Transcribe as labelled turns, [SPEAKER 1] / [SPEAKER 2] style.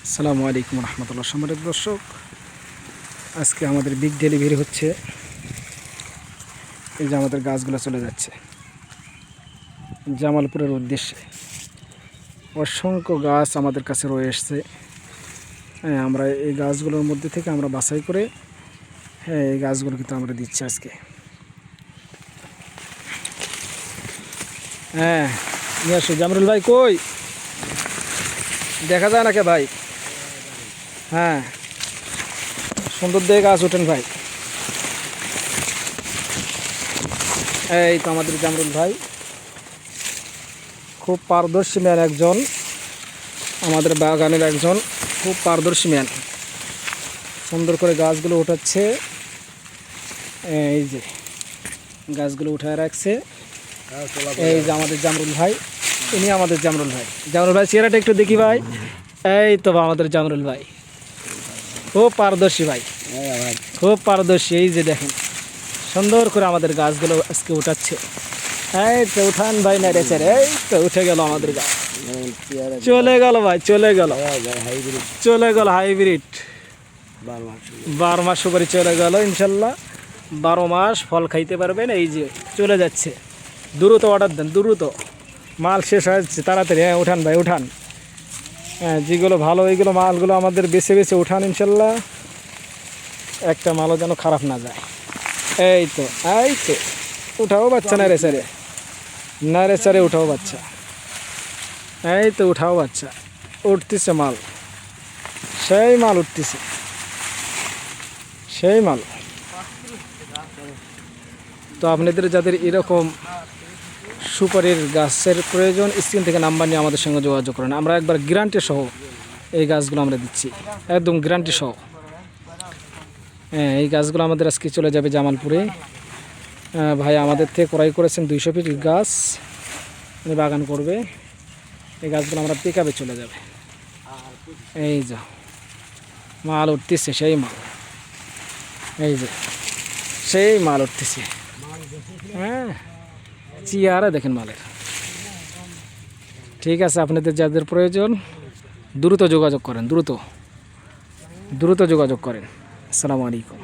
[SPEAKER 1] আসসালামু আলাইকুম রহমতুল্লাহ। সম্মানিত দর্শক, আজকে আমাদের বিগ ডেলিভারি হচ্ছে। এই যে আমাদের গাছগুলো চলে যাচ্ছে জামালপুরের উদ্দেশ্যে। অসংখ্য গাছ আমাদের কাছে রয়ে এসছে। হ্যাঁ, আমরা এই গাছগুলোর মধ্যে থেকে আমরা বাছাই করে এই গাছগুলো কিন্তু আমরা দিচ্ছি আজকে। হ্যাঁ, নিয়ে আসো। জামরুল ভাই কই? দেখা যায় না কে ভাই? হ্যাঁ, সুন্দর দিয়ে গাছ ওঠেন ভাই। এই তো আমাদের জামরুল ভাই, খুব পারদর্শী ম্যান একজন, আমাদের বাগানের একজন খুব পারদর্শী ম্যান। সুন্দর করে গাছগুলো উঠাচ্ছে। এই যে গাছগুলো উঠায় রাখছে। এই যে আমাদের জামরুল ভাই, ইনি আমাদের জামরুল ভাই। জামরুল ভাই চেহারাটা একটু দেখি ভাই। এই তো আমাদের জামরুল ভাই খুব পারদর্শী ভাই, খুব পারদর্শী। এই যে দেখেন সুন্দর করে আমাদের গাছগুলো আজকে উঠাচ্ছে। এই তো উঠান ভাই, না রেচার। এই তো উঠে গেল আমাদের গাছ, চলে গেল ভাই, চলে গেল, চলে গেল হাইব্রিড। 12 মাস সুপারি চলে গেল। ইনশাল্লাহ 12 মাস ফল খাইতে পারবেন। এই যে চলে যাচ্ছে, দ্রুত অর্ডার দেন, দ্রুত মাল শেষ হয়ে যাচ্ছে, তাড়াতাড়ি। হ্যাঁ উঠান ভাই, উঠান। হ্যাঁ, যেগুলো ভালো ওইগুলো মালগুলো আমাদের বেছে বেছে উঠান ইনশাল্লাহ। একটা মালও যেন খারাপ না যায়। এই তো, এই তো উঠাও বাচ্চা, না রে স্যারে, না রে স্যারে, উঠাও বাচ্চা। এই তো উঠাও বাচ্চা, উঠতেছে মাল, সেই মাল উঠতেছে, সেই মাল। তো আপনাদের যাদের এরকম সুপারির গাছের প্রয়োজন, স্ক্রিন থেকে নাম্বার নিয়ে আমাদের সঙ্গে যোগাযোগ করেন। আমরা একবার গ্যারান্টি সহ এই গাছগুলো আমরা দিচ্ছি, একদম গ্যারান্টি সহ। হ্যাঁ, এই গাছগুলো আমাদের আজকে চলে যাবে জামালপুরে। ভাই আমাদের থেকে ক্রয় করেছেন 200 ফিট গাছ, উনি বাগান করবে। এই গাছগুলো আমরা পিকআপে চলে যাবে। এই যে মাল উঠতেছে, সেই মাল, এই যে সেই মাল উঠতেছে। হ্যাঁ, চেয়ারে দেখেন মালের। ঠিক আছে, আপনাদের যাদের প্রয়োজন দ্রুত যোগাযোগ করেন, দ্রুত দ্রুত যোগাযোগ করেন। আসসালামু আলাইকুম।